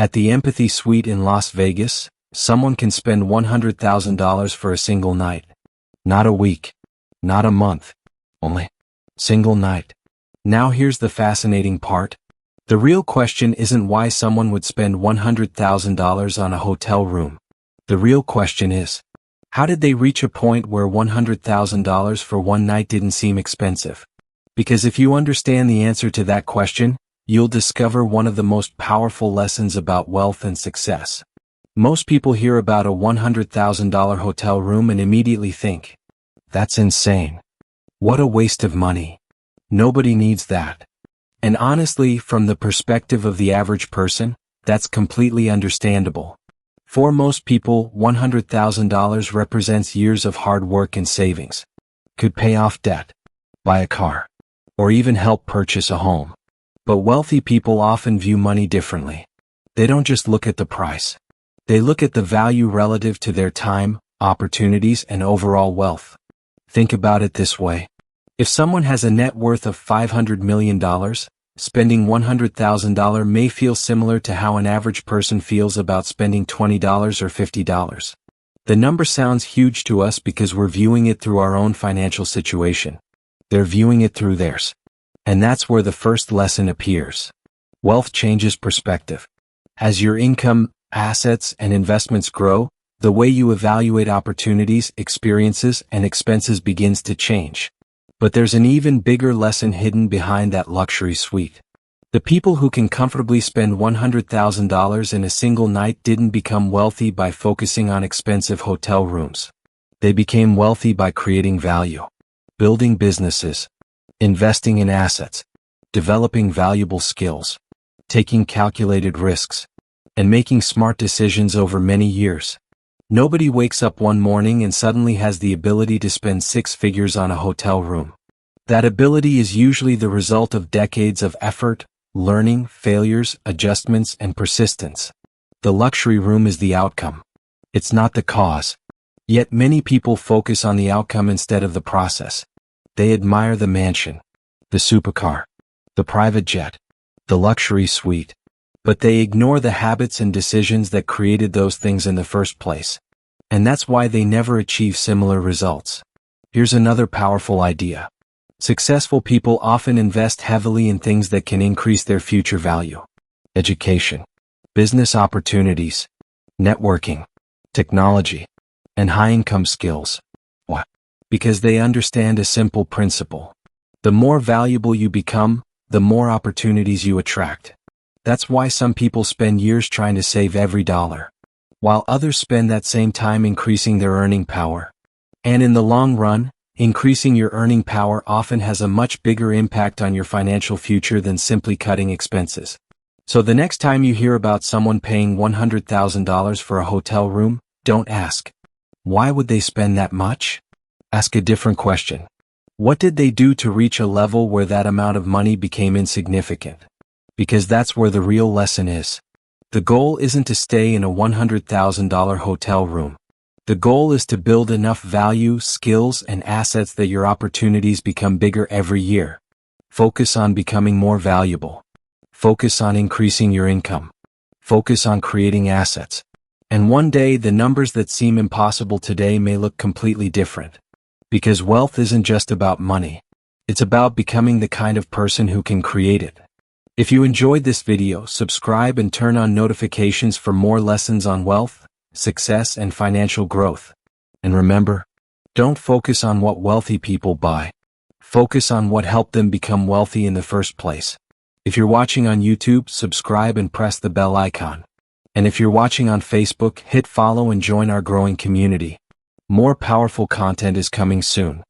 At the Empathy Suite in Las Vegas, someone can spend $100,000 for a single night. Not a week. Not a month. Only single night. Now here's the fascinating part. The real question isn't why someone would spend $100,000 on a hotel room. The real question is, how did they reach a point where $100,000 for one night didn't seem expensive? Because if you understand the answer to that question, you'll discover one of the most powerful lessons about wealth and success. Most people hear about a $100,000 hotel room and immediately think, that's insane. What a waste of money. Nobody needs that. And honestly, from the perspective of the average person, that's completely understandable. For most people, $100,000 represents years of hard work and savings. Could pay off debt, buy a car, or even help purchase a home. But wealthy people often view money differently. They don't just look at the price. They look at the value relative to their time, opportunities, and overall wealth. Think about it this way. If someone has a net worth of $500 million, spending $100,000 may feel similar to how an average person feels about spending $20 or $50. The number sounds huge to us because we're viewing it through our own financial situation. They're viewing it through theirs. And that's where the first lesson appears. Wealth changes perspective. As your income, assets, and investments grow, the way you evaluate opportunities, experiences, and expenses begins to change. But there's an even bigger lesson hidden behind that luxury suite. The people who can comfortably spend $100,000 in a single night didn't become wealthy by focusing on expensive hotel rooms. They became wealthy by creating value, building businesses, investing in assets, developing valuable skills, taking calculated risks, and making smart decisions over many years. Nobody wakes up one morning and suddenly has the ability to spend six figures on a hotel room. That ability is usually the result of decades of effort, learning, failures, adjustments, and persistence. The luxury room is the outcome. It's not the cause. Yet many people focus on the outcome instead of the process. They admire the mansion, the supercar, the private jet, the luxury suite, but they ignore the habits and decisions that created those things in the first place. And that's why they never achieve similar results. Here's another powerful idea. Successful people often invest heavily in things that can increase their future value. Education, business opportunities, networking, technology, and high-income skills. Why? Because they understand a simple principle. The more valuable you become, the more opportunities you attract. That's why some people spend years trying to save every dollar, while others spend that same time increasing their earning power. And in the long run, increasing your earning power often has a much bigger impact on your financial future than simply cutting expenses. So the next time you hear about someone paying $100,000 for a hotel room, don't ask, why would they spend that much? Ask a different question. What did they do to reach a level where that amount of money became insignificant? Because that's where the real lesson is. The goal isn't to stay in a $100,000 hotel room. The goal is to build enough value, skills, and assets that your opportunities become bigger every year. Focus on becoming more valuable. Focus on increasing your income. Focus on creating assets. And one day the numbers that seem impossible today may look completely different. Because wealth isn't just about money. It's about becoming the kind of person who can create it. If you enjoyed this video, subscribe and turn on notifications for more lessons on wealth, success, and financial growth. And remember, don't focus on what wealthy people buy. Focus on what helped them become wealthy in the first place. If you're watching on YouTube, subscribe and press the bell icon. And if you're watching on Facebook, hit follow and join our growing community. More powerful content is coming soon.